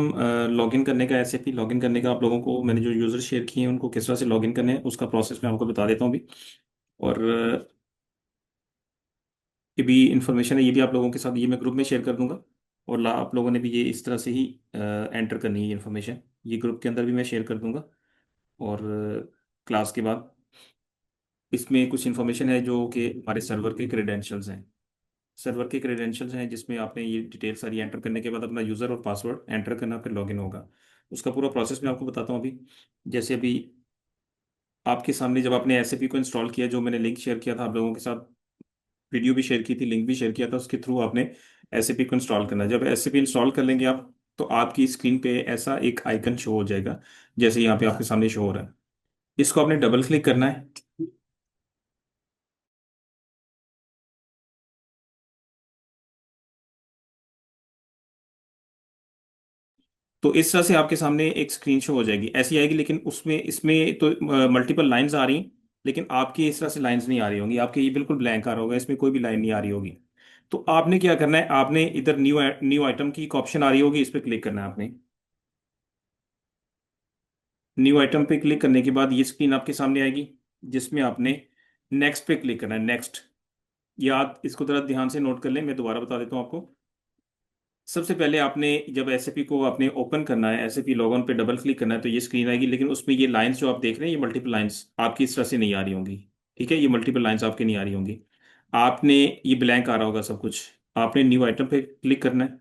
हम लॉगिन करने का, एसएपी लॉगिन करने का, आप लोगों को मैंने जो यूज़र शेयर किए हैं उनको किस तरह से लॉगिन करने हैं उसका प्रोसेस मैं आपको बता देता हूँ अभी। और ये भी इंफॉर्मेशन है, ये भी आप लोगों के साथ ये मैं ग्रुप में शेयर कर दूंगा। और आप लोगों ने भी ये इस तरह से ही एंटर करनी है इन्फॉर्मेशन, ये ग्रुप के अंदर भी मैं शेयर कर दूंगा। और क्लास के बाद इसमें कुछ इन्फॉर्मेशन है जो कि हमारे सर्वर के क्रेडेंशियल्स हैं। सर्वर के क्रेडेंशियल्स हैं जिसमें आपने ये डिटेल सारी एंटर करने के बाद अपना यूज़र और पासवर्ड एंटर करना, फिर लॉगिन होगा। उसका पूरा प्रोसेस मैं आपको बताता हूँ अभी। जैसे अभी आपके सामने जब आपने एसएपी को इंस्टॉल किया, जो मैंने लिंक शेयर किया था आप लोगों के साथ, वीडियो भी शेयर की थी, लिंक भी शेयर किया था, उसके थ्रू आपने एसएपी को इंस्टॉल करना है। जब एसएपी इंस्टॉल कर लेंगे आप, तो आपकी स्क्रीन पे ऐसा एक आइकन शो हो जाएगा, जैसे यहाँ पे आपके सामने शो हो रहा है। इसको आपने डबल क्लिक करना है। तो इस तरह से आपके सामने एक स्क्रीन शो हो जाएगी, ऐसी आएगी, लेकिन उसमें इसमें तो मल्टीपल लाइंस आ रही हैं, लेकिन आपकी इस तरह से लाइंस नहीं आ रही होंगी, आपके ये बिल्कुल ब्लैंक आ रहा होगा, इसमें कोई भी लाइन नहीं आ रही होगी। तो आपने क्या करना है, आपने इधर न्यू न्यू आइटम की एक ऑप्शन आ रही होगी, इस पर क्लिक करना है आपने। न्यू आइटम पे क्लिक करने के बाद ये स्क्रीन आपके सामने आएगी, जिसमें आपने नेक्स्ट पे क्लिक करना है, नेक्स्ट। याद, इसको जरा ध्यान से नोट कर लें, मैं दोबारा बता देता हूँ आपको। सबसे पहले आपने जब एसएपी को आपने ओपन करना है, एसएपी लॉगऑन पे डबल क्लिक करना है, तो ये स्क्रीन आएगी, लेकिन उसमें ये लाइंस जो आप देख रहे हैं, ये मल्टीपल लाइंस आपकी इस तरह से नहीं आ रही होंगी। ठीक है, ये मल्टीपल लाइंस आपकी नहीं आ रही होंगी। आपने, ये ब्लैंक आ रहा होगा सब कुछ। आपने न्यू आइटम पे क्लिक करना है,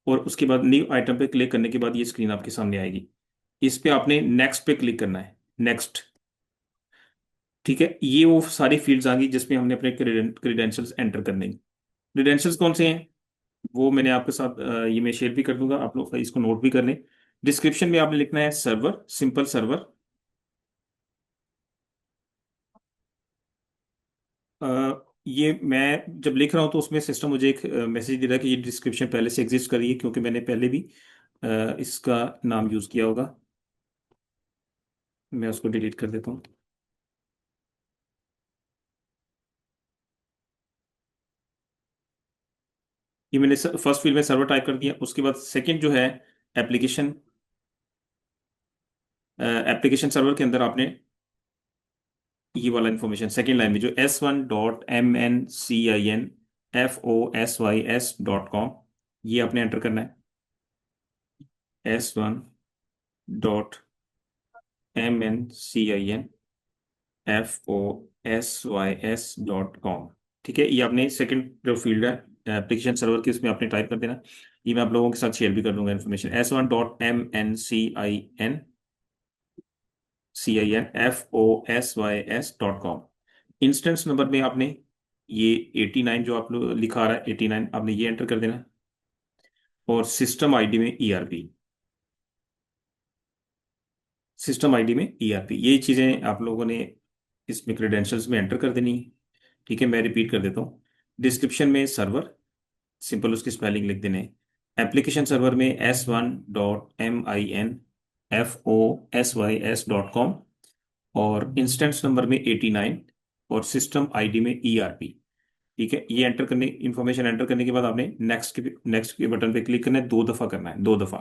और उसके बाद न्यू आइटम पे क्लिक करने के बाद ये स्क्रीन आपके सामने आएगी। इस पे आपने नेक्स्ट पे क्लिक करना है, नेक्स्ट। ठीक है, ये वो सारी फील्ड्स आ गई जिसमें हमने अपने क्रेडेंशियल्स एंटर करने हैं। क्रेडेंशियल्स कौन से हैं, वो मैंने आपके साथ ये मैं शेयर भी कर दूंगा, आप लोग इसको नोट भी कर लें। डिस्क्रिप्शन में आपने लिखना है सर्वर, सिंपल सर्वर। ये मैं जब लिख रहा हूँ तो उसमें सिस्टम मुझे एक मैसेज दे रहा है कि ये डिस्क्रिप्शन पहले से एग्जिस्ट कर रही है, क्योंकि मैंने पहले भी इसका नाम यूज किया होगा। मैं उसको डिलीट कर देता हूँ। ये मैंने फर्स्ट फील्ड में सर्वर टाइप कर दिया, उसके बाद सेकंड जो है एप्लीकेशन, एप्लीकेशन सर्वर के अंदर आपने ये वाला इंफॉर्मेशन सेकंड लाइन में जो S1.MNCINFOSYS.com, ये आपने एंटर करना है। S1.MNCINFOSYS.com। ठीक है, ये आपने सेकंड जो फील्ड है एप्लीकेशन सर्वर की, उसमें आपने टाइप कर देना। ये मैं आप लोगों के साथ शेयर भी कर दूंगा इन्फॉर्मेशन। S1.MNCINFOSYS.com। इंस्टेंस नंबर में आपने ये 89 जो आप लोग लिखा आ रहा है, 89 आपने ये एंटर कर देना। और सिस्टम आईडी में ईआरपी, सिस्टम आईडी में ईआरपी, ये चीज़ें आप लोगों ने इसमें क्रेडेंशियल्स में एंटर कर देनी है। ठीक है, मैं रिपीट कर देता हूँ। डिस्क्रिप्शन में सर्वर, सिंपल उसकी स्पेलिंग लिख देने। एप्लीकेशन सर्वर में S1.MINFOSYS.com। और इंस्टेंस नंबर में 89। और सिस्टम आईडी में ईआरपी। ठीक है, ये एंटर करने, इंफॉर्मेशन एंटर करने के बाद आपने नेक्स्ट के बटन पे क्लिक करना है, 2 दफा करना है, 2 दफा।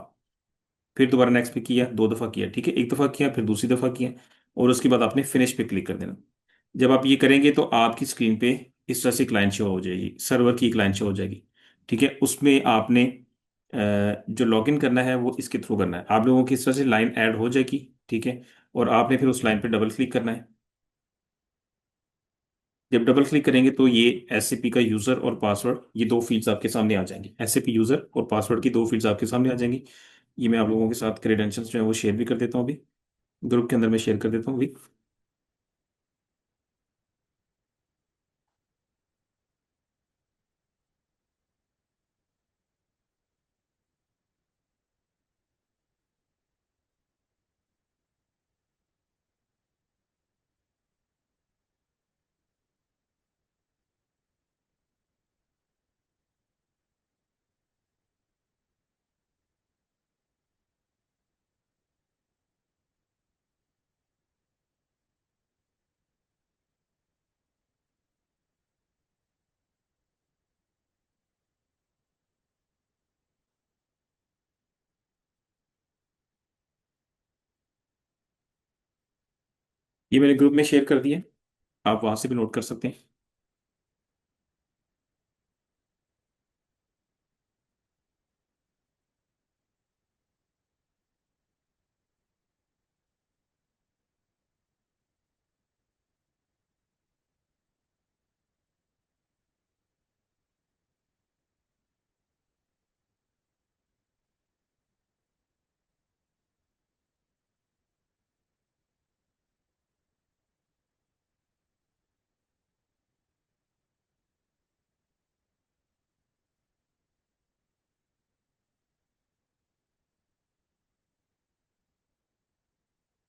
फिर दोबारा नेक्स्ट पे किया, 2 दफा किया, ठीक है, एक दफा किया, फिर दूसरी दफा किया, और उसके बाद आपने फिनिश पे क्लिक कर देना। जब आप ये करेंगे तो आपकी स्क्रीन पे इस तरह से क्लाइंट शो हो जाएगी, सर्वर की क्लाइंट शो हो जाएगी। ठीक है, उसमें आपने जो लॉगिन करना है वो इसके थ्रू करना है, आप लोगों की इस तरह से लाइन ऐड हो जाएगी। ठीक है, और आपने फिर उस लाइन पे डबल क्लिक करना है। जब डबल क्लिक करेंगे तो ये एसएपी का यूजर और पासवर्ड, ये दो फील्ड्स आपके सामने आ जाएंगी, एसएपी यूजर और पासवर्ड की दो फील्ड्स आपके सामने आ जाएंगी। ये मैं आप लोगों के साथ क्रेडेंशियल्स जो है वो शेयर भी कर देता हूँ अभी, ग्रुप के अंदर मैं शेयर कर देता हूँ अभी। ये मैंने ग्रुप में शेयर कर दिया, आप वहां से भी नोट कर सकते हैं।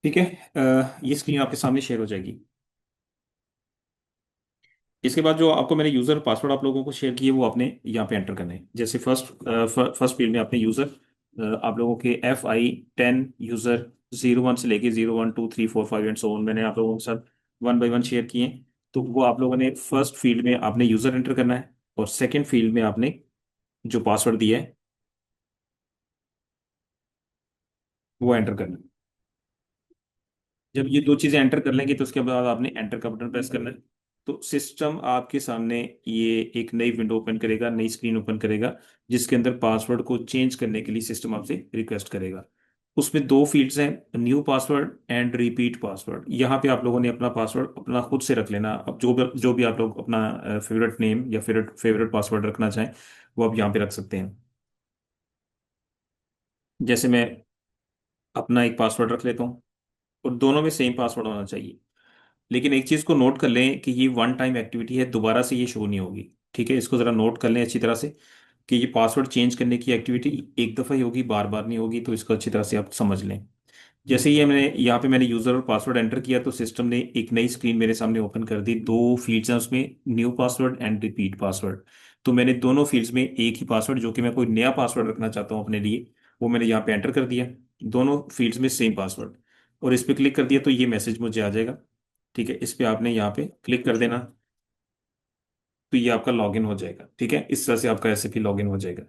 ठीक है, ये स्क्रीन आपके सामने शेयर हो जाएगी। इसके बाद जो आपको मैंने यूजर पासवर्ड आप लोगों को शेयर किए वो आपने यहाँ पे एंटर करने हैं। जैसे फर्स्ट फील्ड में आपने यूजर, आप लोगों के FI10 यूजर 01 से लेके 01 2 3 4 5 एंड सो ऑन मैंने आप लोगों के साथ वन बाय वन शेयर किए हैं। तो वो आप लोगों ने फर्स्ट फील्ड में आपने यूजर एंटर करना है, और सेकेंड फील्ड में आपने जो पासवर्ड दिया है वो एंटर करना है। जब ये दो चीजें एंटर कर लेंगे तो उसके बाद आपने एंटर का बटन प्रेस करना है। तो सिस्टम आपके सामने ये एक नई विंडो ओपन करेगा, नई स्क्रीन ओपन करेगा, जिसके अंदर पासवर्ड को चेंज करने के लिए सिस्टम आपसे रिक्वेस्ट करेगा। उसमें दो फील्ड्स हैं, new password and repeat password. यहाँ पे आप लोगों ने अपना पासवर्ड अपना खुद से रख लेना। अब जो भी आप लोग अपना फेवरेट नेम या फेवरेट फेवरेट पासवर्ड रखना चाहें वो आप यहाँ पे रख सकते हैं। जैसे मैं अपना एक पासवर्ड रख लेता हूँ, और दोनों में सेम पासवर्ड होना चाहिए। लेकिन एक चीज को नोट कर लें कि ये वन टाइम एक्टिविटी है, दोबारा से ये शो नहीं होगी। ठीक है, इसको जरा नोट कर लें अच्छी तरह से कि ये पासवर्ड चेंज करने की एक्टिविटी एक दफा ही होगी, बार बार नहीं होगी। तो इसको अच्छी तरह से आप समझ लें। जैसे ही ये मैंने यहाँ पे मैंने यूजर और पासवर्ड एंटर किया तो सिस्टम ने एक नई स्क्रीन मेरे सामने ओपन कर दी। दो फील्ड्स हैं उसमें, new password and repeat password. तो मैंने दोनों फील्ड्स में एक ही पासवर्ड, जो कि मैं कोई नया पासवर्ड रखना चाहता हूँ अपने लिए, वो मैंने यहाँ पे एंटर कर दिया। दोनों फील्ड्स में सेम पासवर्ड, और इस पे क्लिक कर दिया तो ये मैसेज मुझे आ जाएगा। ठीक है, इस पे आपने यहाँ पे क्लिक कर देना, तो ये आपका लॉगिन हो जाएगा। ठीक है, इस तरह से आपका SAP लॉगिन हो जाएगा।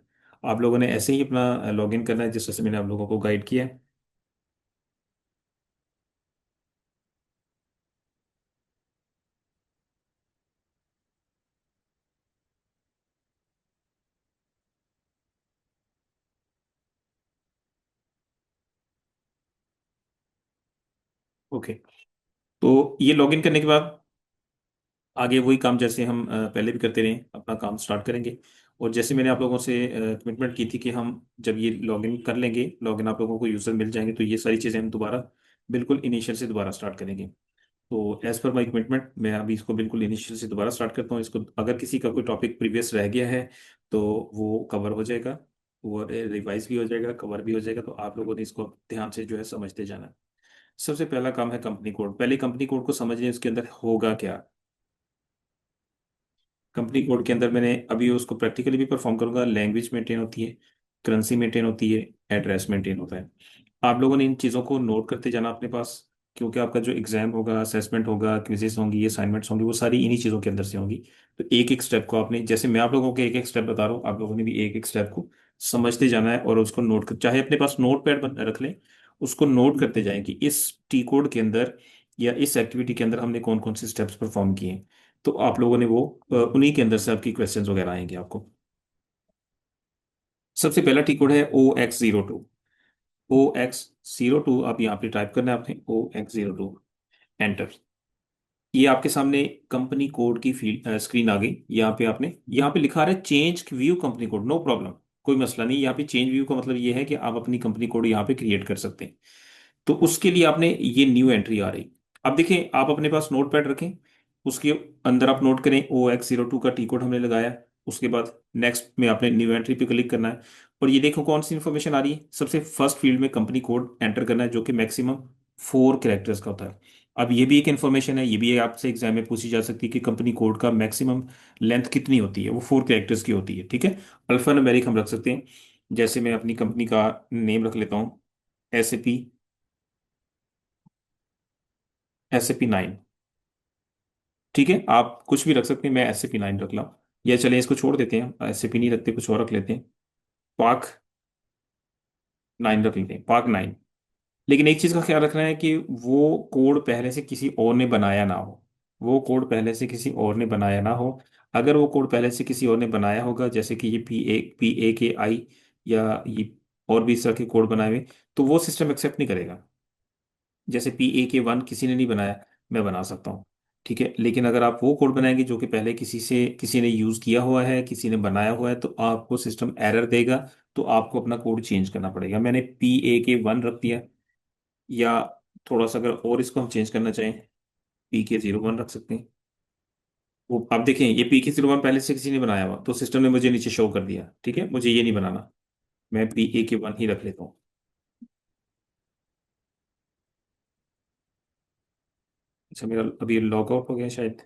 आप लोगों ने ऐसे ही अपना लॉगिन करना है जिस तरह से मैंने आप लोगों को गाइड किया है। ओके, तो ये लॉगिन करने के बाद आगे वही काम जैसे हम पहले भी करते रहे अपना काम स्टार्ट करेंगे। और जैसे मैंने आप लोगों से कमिटमेंट की थी कि हम जब ये लॉगिन कर लेंगे, लॉगिन आप लोगों को यूजर मिल जाएंगे, तो ये सारी चीज़ें हम दोबारा बिल्कुल इनिशियल से दोबारा स्टार्ट करेंगे। तो एज पर माई कमिटमेंट मैं अभी इसको बिल्कुल इनिशियल से दोबारा स्टार्ट करता हूँ। इसको अगर किसी का कोई टॉपिक प्रीवियस रह गया है तो वो कवर हो जाएगा, वो रिवाइज भी हो जाएगा, कवर भी हो जाएगा। तो आप लोगों ने इसको ध्यान से जो है समझते जाना है। सबसे पहला काम है कंपनी कोड। पहले कंपनी कोड को समझिए, उसके अंदर होगा क्या। कंपनी कोड के अंदर मैंने अभी उसको प्रैक्टिकली भी परफॉर्म करूंगा। लैंग्वेज मेंटेन होती है, करेंसी मेंटेन होती है, एड्रेस मेंटेन होता है। आप लोगों ने इन चीज़ों को नोट करते जाना अपने पास, क्योंकि आपका जो एग्जाम होगा, असेसमेंट होगा, क्विजेस होंगी, असाइनमेंट्स होंगी, वो सारी इन्हीं चीज़ों के अंदर से होंगी। तो एक एक स्टेप को आपने, जैसे मैं आप लोगों को एक एक स्टेप बता रहा हूँ, आप लोगों ने भी एक एक स्टेप को समझते जाना है, और उसको नोट कर, चाहे अपने पास नोट पैड रख लें, उसको नोट करते जाएं कि इस टी कोड के अंदर या इस एक्टिविटी के अंदर हमने कौन कौन से स्टेप्स परफॉर्म किए हैं। तो आप लोगों ने वो उन्हीं के अंदर से आपकी क्वेश्चंस वगैरह आएंगे आपको। सबसे पहला टी कोड है OX02। OX02 आप यहाँ पे टाइप करना है आपने, OX02 एंटर। ये आपके सामने कंपनी कोड की फील्ड स्क्रीन आ गई। यहाँ पे आपने, यहाँ पे लिखा रहा है change view company code, no problem, कोई मसला नहीं। यहाँ पे चेंज व्यू का मतलब ये है कि आप अपनी कंपनी कोड यहाँ पे क्रिएट कर सकते हैं। तो उसके लिए आपने, ये न्यू एंट्री आ रही। अब देखें, आप अपने पास नोट पैड रखें, उसके अंदर आप नोट करें OX02 का टी कोड हमने लगाया। उसके बाद नेक्स्ट में आपने न्यू एंट्री पे क्लिक करना है, और ये देखो कौन सी इंफॉर्मेशन आ रही है। सबसे फर्स्ट फील्ड में कंपनी कोड एंटर करना है, जो कि मैक्सिमम 4 कैरेक्टर्स का होता है। अब ये भी एक इन्फॉर्मेशन है, ये भी आपसे एग्जाम में पूछी जा सकती है कि कंपनी कोड का मैक्सिमम लेंथ कितनी होती है। वो 4 कैरेक्टर्स की होती है। ठीक है, अल्फा न्यूमेरिक हम रख सकते हैं। जैसे मैं अपनी कंपनी का नेम रख लेता हूँ, SAP, SAP9। ठीक है, आप कुछ भी रख सकते हैं, मैं SAP9 रख ला। या चलें इसको छोड़ देते हैं, SAP नहीं रखते, कुछ और रख लेते हैं। पाक 9 रख लेते हैं, पाक 9। लेकिन एक चीज का ख्याल रखना है कि वो कोड पहले से किसी और ने बनाया ना हो। वो कोड पहले से किसी और ने बनाया ना हो। अगर वो कोड पहले से किसी और ने बनाया होगा, जैसे कि ये पी ए के आई या ये और भी इस तरह के कोड बनाए हुए, तो वो सिस्टम एक्सेप्ट नहीं करेगा। जैसे PAK1 किसी ने नहीं बनाया, मैं बना सकता हूँ, ठीक है। लेकिन अगर आप वो कोड बनाएंगे जो कि पहले किसी ने यूज किया हुआ है, किसी ने बनाया हुआ है, तो आपको सिस्टम एरर देगा। तो आपको अपना कोड चेंज करना पड़ेगा। मैंने PAK1 रख दिया, या थोड़ा सा अगर और इसको हम चेंज करना चाहें, PK01 रख सकते हैं। वो आप देखें, ये PK01 पहले से किसी ने बनाया हुआ, तो सिस्टम ने मुझे नीचे शो कर दिया, ठीक है, मुझे ये नहीं बनाना। मैं PAK1 ही रख लेता हूँ। अच्छा, मेरा अभी लॉग आउट हो गया शायद।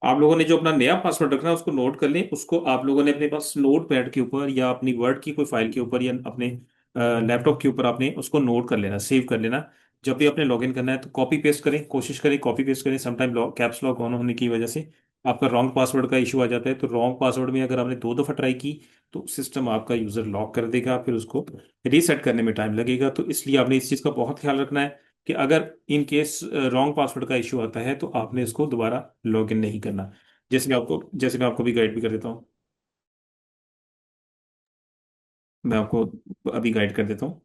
आप लोगों ने जो अपना नया पासवर्ड रखना है उसको नोट कर लें। उसको आप लोगों ने अपने पास नोट पैड के ऊपर या अपनी वर्ड की कोई फाइल के ऊपर या अपने लैपटॉप के ऊपर आपने उसको नोट कर लेना, सेव कर लेना। जब भी आपने लॉगिन करना है तो कॉपी पेस्ट करें, कोशिश करें कॉपी पेस्ट करें। समटाइम कैप्स लॉक ऑन होने की वजह से आपका रॉन्ग पासवर्ड का इशू आ जाता है। तो रॉन्ग पासवर्ड में अगर आपने 2 दफा ट्राई की तो सिस्टम आपका यूजर लॉक कर देगा, फिर उसको रीसेट करने में टाइम लगेगा। तो इसलिए आपने इस चीज़ का बहुत ख्याल रखना है कि अगर इन केस रॉन्ग पासवर्ड का इशू आता है तो आपने इसको दोबारा लॉगिन नहीं करना। जैसे मैं आपको भी गाइड भी कर देता हूँ। मैं आपको अभी गाइड कर देता हूँ।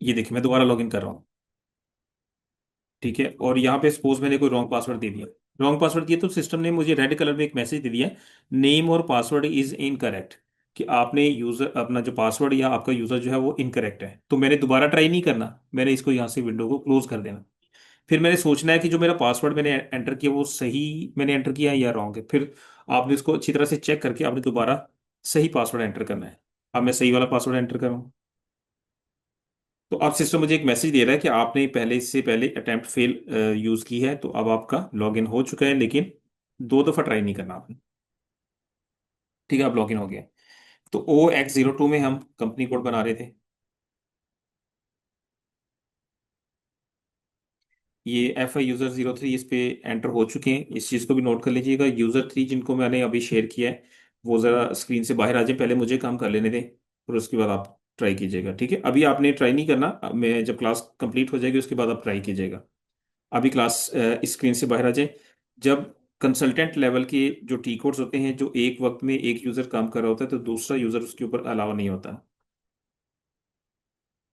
ये देखिए, मैं दोबारा लॉगिन कर रहा हूँ, ठीक है। और यहाँ पे सपोज मैंने कोई रॉन्ग पासवर्ड दे दिया। रॉन्ग पासवर्ड दिया तो सिस्टम ने मुझे रेड कलर में एक मैसेज दे दिया, नेम और पासवर्ड इज इनकरेक्ट, कि आपने यूजर अपना जो पासवर्ड या आपका यूजर जो है वो इनकरेक्ट है। तो मैंने दोबारा ट्राई नहीं करना, मैंने इसको यहाँ से विंडो को क्लोज कर देना। फिर मैंने सोचना है कि जो मेरा पासवर्ड मैंने एंटर किया वो सही मैंने एंटर किया है या रॉन्ग है। फिर आपने इसको अच्छी तरह से चेक करके आपने दोबारा सही पासवर्ड एंटर करना है। अब मैं सही वाला पासवर्ड एंटर कर रहा हूँ। तो अब सिस्टम मुझे एक मैसेज दे रहा है कि आपने पहले इससे पहले अटेम्प्ट फेल यूज की है, तो अब आपका लॉगिन हो चुका है, लेकिन 2 दफा ट्राई नहीं करना आपने। ठीक है, अब लॉगिन हो गया। तो OX02 में हम कंपनी कोड बना रहे थे। ये FI यूजर 03 इस पे एंटर हो चुके हैं, इस चीज को भी नोट कर लीजिएगा। यूजर 3 जिनको मैंने अभी शेयर किया है वो जरा स्क्रीन से बाहर आ जाए, पहले मुझे काम कर लेने दें, फिर उसके बाद आप ट्राई कीजिएगा, ठीक है। अभी आपने ट्राई नहीं करना, अब मैं जब क्लास कंप्लीट हो जाएगी उसके बाद आप ट्राई कीजिएगा। अभी क्लास स्क्रीन से बाहर आ जाए। जब कंसल्टेंट लेवल के जो टी कोड्स होते हैं, जो एक वक्त में एक यूजर काम कर रहा होता है, तो दूसरा यूजर उसके ऊपर अलावा नहीं होता।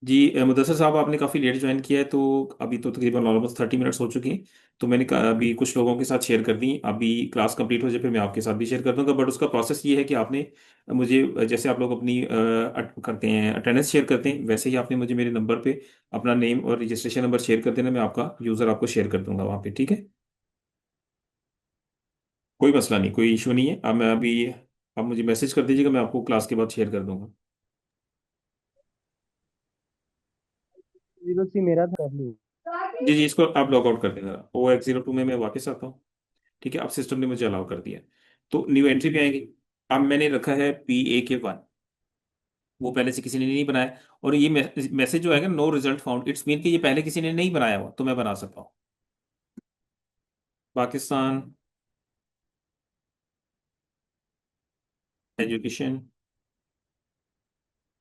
जी मुदस्सर साहब, आपने काफ़ी लेट ज्वाइन किया है, तो अभी तो तकरीबन ऑलमोस्ट 30 मिनट्स हो चुकी हैं। तो मैंने अभी कुछ लोगों के साथ शेयर कर दी। अभी क्लास कंप्लीट हो जाए फिर मैं आपके साथ भी शेयर कर दूंगा। बट उसका प्रोसेस ये है कि आपने मुझे, जैसे आप लोग अपनी करते हैं अटेंडेंस शेयर करते हैं, वैसे ही आपने मुझे मेरे नंबर पे अपना नेम और रजिस्ट्रेशन नंबर शेयर कर देना। मैं आपका यूज़र आपको शेयर कर दूंगा वहाँ पे, ठीक है। कोई मसला नहीं, कोई इशू नहीं है। अब मैं अभी, आप मुझे मैसेज कर दीजिएगा, मैं आपको क्लास के बाद शेयर कर दूंगा। 03 मेरा था पहले। जी जी, इसको आप लॉग आउट कर देना। OX02 में मैं वापस आता हूँ, ठीक है। अब सिस्टम ने मुझे अलाउ कर दिया, तो न्यू एंट्री पे आएंगे। अब मैंने रखा है PAK1, वो पहले से किसी ने नहीं बनाया। और ये मैसेज जो आएगा, no result found, it's mean कि ये पहले किसी ने नहीं बनाया हुआ, तो मैं बना सकता हूँ। Pakistan education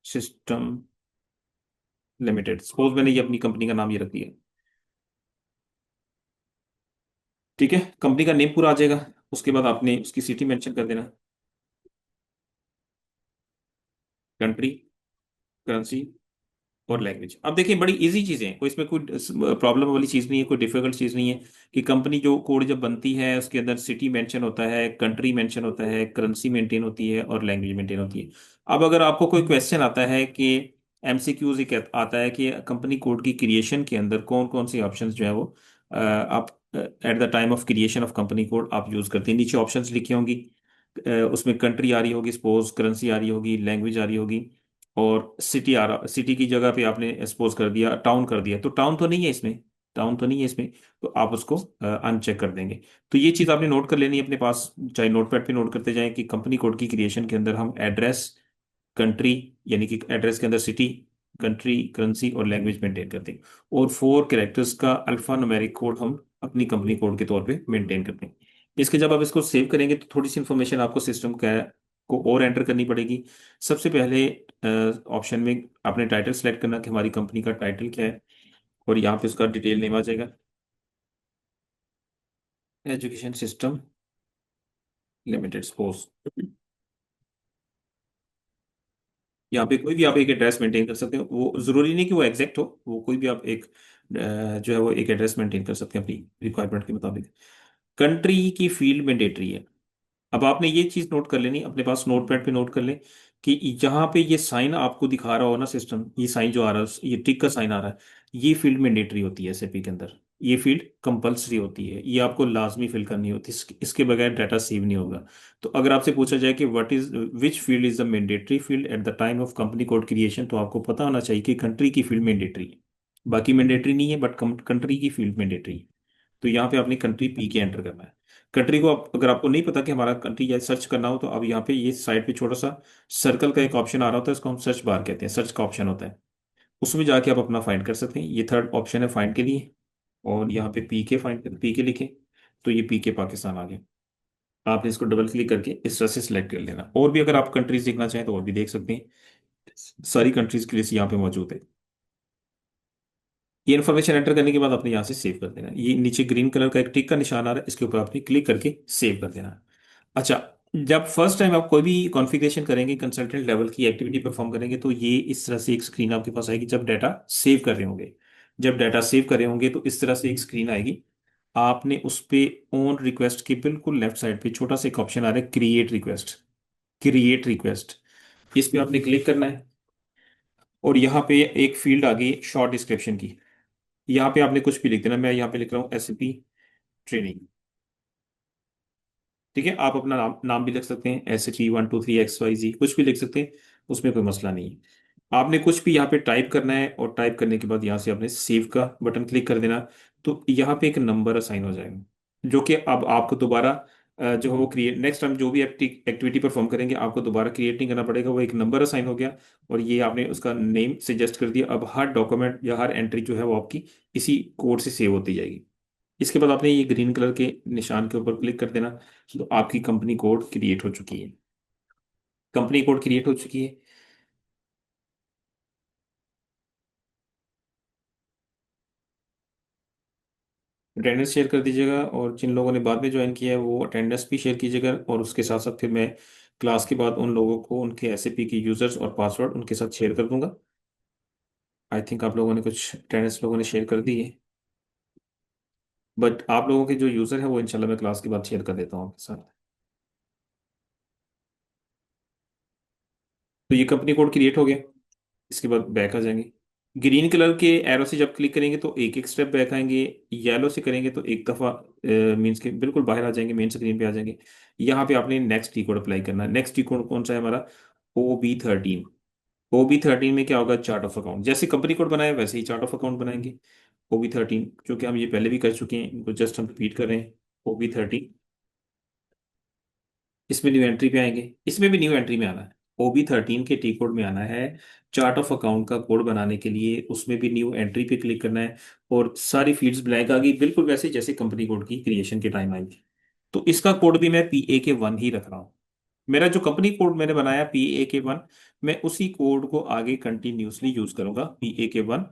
system limited, suppose मैंने ये अपनी कंपनी का नाम ये रख दिया, ठीक है। कंपनी का नेम पूरा आ जाएगा। उसके बाद आपने उसकी सिटी मेंशन कर देना, कंट्री, करेंसी और लैंग्वेज। अब देखिए, बड़ी इजी चीजें हैं, कोई इसमें कोई प्रॉब्लम वाली चीज नहीं है, कोई डिफिकल्ट चीज नहीं है। कि कंपनी जो कोड जब बनती है उसके अंदर सिटी मेंशन होता है, कंट्री मेंशन होता है, करेंसी मेंटेन होती है और लैंग्वेज मेंटेन होती है। अब अगर आपको कोई क्वेश्चन आता है कि MCQs एक आता है कि कंपनी कोड की क्रिएशन के अंदर कौन कौन सी ऑप्शंस जो है वो आप at the time of creation of company code आप यूज करते हैं, नीचे ऑप्शंस लिखी होंगी। उसमें कंट्री आ रही होगी, सपोज करेंसी आ रही होगी, लैंग्वेज आ रही होगी, और सिटी आ रहा, सिटी की जगह पे आपने सपोज कर दिया टाउन कर दिया, तो टाउन तो नहीं है इसमें, टाउन तो नहीं है इसमें, तो आप उसको अनचेक कर देंगे। तो ये चीज़ आपने नोट कर लेनी है अपने पास, चाहे नोटपैड पे नोट करते जाएं कि कंपनी कोड की क्रिएशन के अंदर हम एड्रेस, कंट्री, यानी कि एड्रेस के अंदर सिटी, कंट्री, करेंसी और लैंग्वेज मेंटेन करते हैं। और 4 कैरेक्टर्स का अल्फा न्यूमेरिक कोड हम अपनी कंपनी कोड के तौर पे मेंटेन करते हैं। इसके जब आप इसको सेव करेंगे तो थोड़ी सी इंफॉर्मेशन आपको सिस्टम का को और एंटर करनी पड़ेगी। सबसे पहले ऑप्शन में आपने टाइटल सेलेक्ट करना कि हमारी कंपनी का टाइटल क्या है, और यहाँ पे उसका डिटेल नेम आ जाएगा, एजुकेशन सिस्टम लिमिटेड सपोज। यहाँ पे कोई भी आप एक एड्रेस मेंटेन कर सकते हो, वो जरूरी नहीं कि वो एग्जैक्ट हो, वो कोई भी आप एक जो है वो एक एड्रेस मेंटेन कर सकते हैं अपनी रिक्वायरमेंट के मुताबिक। कंट्री की फील्ड मैंडेटरी है। अब आपने ये चीज नोट कर लेनी, अपने पास नोट पैड पे नोट कर लें कि जहां पे ये साइन आपको दिखा रहा हो ना सिस्टम, ये साइन जो आ रहा है, ये टिक का साइन आ रहा है, ये फील्ड मैंडेटरी होती है एसएपी के अंदर। ये फील्ड कंपलसरी होती है, ये आपको लाजमी फिल करनी होती है, इसके बगैर डाटा सेव नहीं होगा। तो अगर आपसे पूछा जाए कि what is which field is the mandatory field at the time of company code creation, तो आपको पता होना चाहिए कि कंट्री की फील्ड मैंडेटरी है। बाकी मैंडेटरी नहीं है, बट कंट्री की फील्ड मैंडेटरी है। तो यहाँ पे आपने कंट्री पी के एंटर करना है। कंट्री को अगर आपको नहीं पता कि हमारा कंट्री या सर्च करना हो, तो अब यहाँ पे ये साइड पे छोटा सा सर्कल का एक ऑप्शन आ रहा होता है, इसको हम सर्च बार कहते हैं, सर्च का ऑप्शन होता है। उसमें जाके आप अपना फाइंड कर सकते हैं, ये थर्ड ऑप्शन है फाइंड के लिए। और यहाँ पे पी के फाइंड, पी के लिखे तो ये पी के पाकिस्तान आ गया। आपने इसको डबल क्लिक करके इस तरह से सिलेक्ट कर लेना। और भी अगर आप कंट्रीज देखना चाहें तो और भी देख सकते हैं, सारी कंट्रीज की लिस्ट यहाँ पे मौजूद है। ये इन्फॉर्मेशन एंटर करने के बाद आपने यहाँ से सेव कर देना है। ये नीचे ग्रीन कलर का एक टिक का निशान आ रहा है, इसके ऊपर आपने क्लिक करके सेव कर देना है। अच्छा, जब फर्स्ट टाइम आप कोई भी कॉन्फ़िगरेशन करेंगे, कंसल्टेंट लेवल की एक्टिविटी परफॉर्म करेंगे, तो ये इस तरह से एक स्क्रीन आपके पास आएगी जब डाटा सेव कर रहे होंगे। जब डाटा सेव कर रहे होंगे तो इस तरह से एक स्क्रीन आएगी। आपने उस पे ऑन रिक्वेस्ट के बिल्कुल लेफ्ट साइड पे छोटा सा एक ऑप्शन आ रहा है, क्रिएट रिक्वेस्ट। क्रिएट रिक्वेस्ट, इस पे आपने क्लिक करना है। और यहाँ पे एक फील्ड आ गई शॉर्ट डिस्क्रिप्शन की। यहाँ पे आपने कुछ भी लिख देना, मैं यहाँ पे लिख रहा हूँ एसपी ट्रेनिंग। ठीक है, आप अपना नाम नाम भी लिख सकते हैं, SHE123XYZ, कुछ भी लिख सकते हैं, उसमें कोई मसला नहीं है। आपने कुछ भी यहाँ पे टाइप करना है, और टाइप करने के बाद यहाँ से आपने सेव का बटन क्लिक कर देना। तो यहाँ पे एक नंबर असाइन हो जाएगा, जो कि अब आपको दोबारा जो है वो क्रिएट, नेक्स्ट टाइम जो भी एक्टिविटी परफॉर्म करेंगे आपको दोबारा क्रिएट नहीं करना पड़ेगा, वो एक नंबर असाइन हो गया। और ये आपने उसका नेम सजेस्ट कर दिया। अब हर डॉक्यूमेंट या हर एंट्री जो है वो आपकी इसी कोड से सेव होती जाएगी। इसके बाद आपने ये ग्रीन कलर के निशान के ऊपर क्लिक कर देना, तो आपकी कंपनी कोड क्रिएट हो चुकी है। कंपनी कोड क्रिएट हो चुकी है। अटेंडेंस शेयर कर दीजिएगा, और जिन लोगों ने बाद में ज्वाइन किया है वो अटेंडेंस भी शेयर कीजिएगा, और उसके साथ साथ फिर मैं क्लास के बाद उन लोगों को उनके एसएपी की यूजर्स और पासवर्ड उनके साथ शेयर कर दूंगा। आई थिंक आप लोगों ने कुछ अटेंडेंस लोगों ने शेयर कर दी है, बट आप लोगों के जो यूजर है वो इंशाल्लाह मैं क्लास के बाद शेयर कर देता हूँ आपके साथ। तो ये कंपनी कोड क्रिएट हो गया। इसके बाद बैक आ जाएंगे। ग्रीन कलर के एरो से जब क्लिक करेंगे तो एक एक स्टेप बैक आएंगे। येलो से करेंगे तो एक दफा मीन्स के बिल्कुल बाहर आ जाएंगे, मेन स्क्रीन पे आ जाएंगे। यहाँ पे आपने नेक्स्ट टी कोड अप्लाई करना है। नेक्स्ट टी कोड कौन सा है हमारा? OB13। OB13 में क्या होगा? Chart of account. जैसे कंपनी कोड बनाया वैसे ही चार्ट ऑफ अकाउंट बनाएंगे। OB13, क्योंकि हम ये पहले भी कर चुके हैं, इनको जस्ट हम रिपीट कर रहे हैं। OB13, इसमें न्यू एंट्री पे आएंगे, इसमें भी न्यू एंट्री में आना है। OB13 के टी कोड में आना है। चार्ट ऑफ अकाउंट का कोड बनाने के लिए उसमें भी न्यू एंट्री पे क्लिक करना है। और सारी फील्ड्स ब्लैंक आ गई, बिल्कुल वैसे जैसे कंपनी कोड की क्रिएशन के टाइम आई थी। तो इसका कोड भी मैं PAK1 ही रख रहा हूँ। मेरा जो कंपनी कोड मैंने बनाया PAK1, मैं उसी कोड को आगे कंटिन्यूसली यूज करूंगा। PAK1,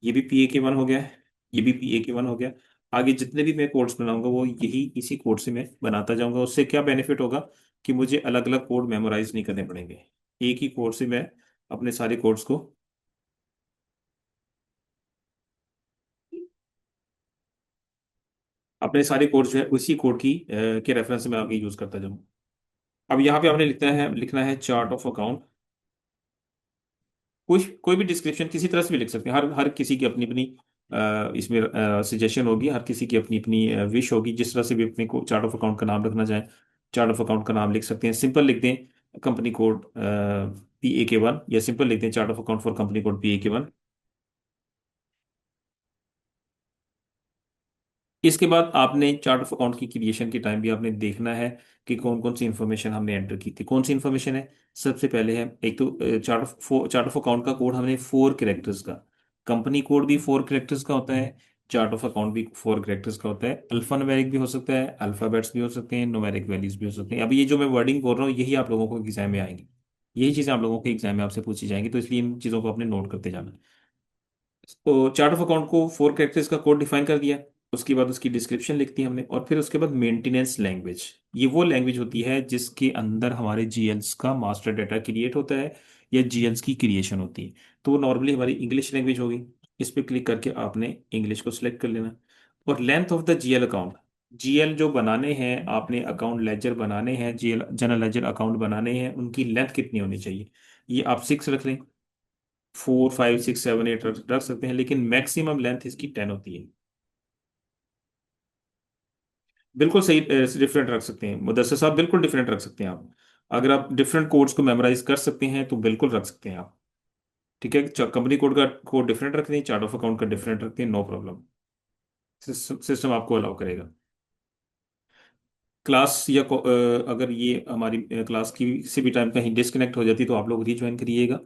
ये भी PAK1 हो गया है, ये भी PAK1 हो गया। आगे जितने भी मैं कोड्स बनाऊंगा वो यही इसी कोड से मैं बनाता जाऊंगा। उससे क्या बेनिफिट होगा कि मुझे अलग अलग कोड मेमोराइज नहीं करने पड़ेंगे, एक ही कोड से मैं अपने सारे कोड्स को, अपने सारे कोड्स जो है उसी कोड की के रेफरेंस से मैं आगे यूज करता जाऊँ। अब यहाँ पे आपने लिखना है चार्ट ऑफ अकाउंट। कोई कोई भी डिस्क्रिप्शन किसी तरह से भी लिख सकते हैं, हर हर किसी की अपनी अपनी इसमें सजेशन होगी, हर किसी की अपनी अपनी विश होगी, जिस तरह से भी अपने को चार्ट ऑफ अकाउंट का नाम रखना चाहें, चार्ट ऑफ अकाउंट का नाम लिख सकते हैं। सिंपल लिख दें कंपनी कोड PAK1, या सिंपल लिख दें chart of account for company code PAK1। इसके बाद आपने चार्ट ऑफ अकाउंट की क्रिएशन के टाइम भी आपने देखना है कि कौन कौन सी इंफॉर्मेशन हमने एंटर की थी। कौन सी इंफॉर्मेशन है? सबसे पहले है एक तो चार्ट ऑफ अकाउंट का कोड हमने 4 कैरेक्टर्स का, कंपनी कोड भी 4 कैरेक्टर्स का होता है, चार्ट ऑफ अकाउंट भी 4 कैरेक्टर्स का होता है। अल्फा न्यूमेरिक भी हो सकता है, अल्फाबेट्स भी हो सकते हैं, न्यूमेरिक वैल्यूज भी हो सकते हैं। अभी ये जो मैं वर्डिंग बोल रहा हूँ यही आप लोगों को एग्जाम में आएंगी, यही चीज़ें आप लोगों के एग्जाम में आपसे पूछी जाएंगी, तो इसलिए इन चीज़ों को आपने नोट करते जाना। तो चार्ट ऑफ अकाउंट को 4 कैरेक्टर्स का कोड डिफाइन कर दिया, उसके बाद उसकी डिस्क्रिप्शन लिख दी हमने, और फिर उसके बाद मेंटेनेंस लैंग्वेज। ये वो लैंग्वेज होती है जिसके अंदर हमारे जीएल्स का मास्टर डाटा क्रिएट होता है या जीएल्स की क्रिएशन होती है। तो वो नॉर्मली हमारी इंग्लिश लैंग्वेज होगी। इस पर क्लिक करके आपने इंग्लिश को सिलेक्ट कर लेना। और length of the GL account, GL जो बनाने हैं आपने, अकाउंट लेजर बनाने हैं, जीएल जनरल लेजर अकाउंट बनाने हैं, उनकी लेंथ कितनी होनी चाहिए, ये आप 6 रख लें। 4 5 6 7 8 रख सकते हैं, लेकिन मैक्सिमम लेंथ इसकी 10 होती है। बिल्कुल सही, डिफरेंट रख सकते हैं मुदस्सिर साहब, बिल्कुल डिफरेंट रख सकते हैं आप। अगर आप डिफरेंट कोड्स को मेमोराइज कर सकते हैं तो बिल्कुल रख सकते हैं आप। ठीक है, कंपनी कोड का कोड डिफरेंट रखते हैं, चार्ट ऑफ अकाउंट का डिफरेंट रखते हैं, नो प्रॉब्लम। सिस्टम आपको अलाउ करेगा। क्लास या अगर ये हमारी क्लास की किसी भी टाइम कहीं डिस्कनेक्ट हो जाती है तो आप लोग रीज्वाइन करिएगा।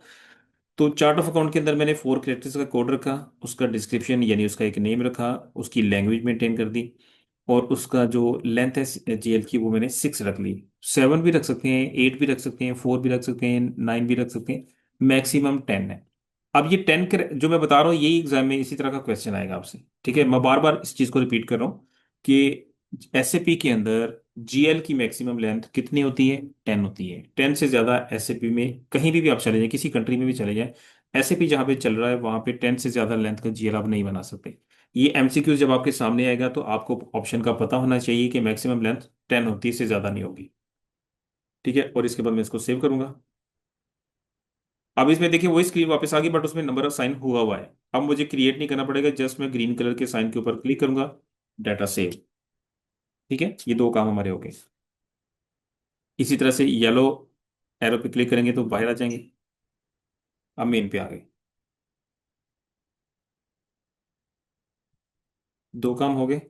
तो चार्ट ऑफ अकाउंट के अंदर मैंने 4 कैरेक्टर्स का कोड रखा, उसका डिस्क्रिप्शन यानी उसका एक नेम रखा, उसकी लैंग्वेज मेंटेन कर दी, और उसका जो लेंथ है जीएल की वो मैंने 6 रख ली। 7 भी रख सकते हैं, 8 भी रख सकते हैं, 4 भी रख सकते हैं, 9 भी रख सकते हैं, मैक्सिमम 10 है। अब ये 10 के जो मैं बता रहा हूँ यही एग्जाम में इसी तरह का क्वेश्चन आएगा आपसे। ठीक है, मैं बार बार इस चीज को रिपीट कर रहा हूँ कि एसएपी के अंदर जीएल की मैक्सिमम लेंथ कितनी होती है, 10 होती है। 10 से ज्यादा एसएपी में कहीं भी आप चले जाएं, किसी कंट्री में भी चले जाएं, एसएपी जहां पे चल रहा है वहां पे 10 से ज्यादा लेंथ का जीएल आप नहीं बना सकते। ये एमसीक्यू जब आपके सामने आएगा तो आपको ऑप्शन का पता होना चाहिए कि मैक्सिमम लेंथ 10 होती है, इससे ज्यादा नहीं होगी। ठीक है, और इसके बाद मैं इसको सेव करूंगा। अब इसमें देखिए वही स्क्रीन वापस आ गई, बट उसमें नंबर साइन हुआ हुआ है। अब मुझे क्रिएट नहीं करना पड़ेगा, जस्ट मैं ग्रीन कलर के साइन के ऊपर क्लिक करूंगा, डाटा सेव। ठीक है, ये दो काम हमारे हो गए। इसी तरह से येलो एरो पे क्लिक करेंगे तो बाहर आ जाएंगे। अब मेन पे आ गए। दो काम हो गए।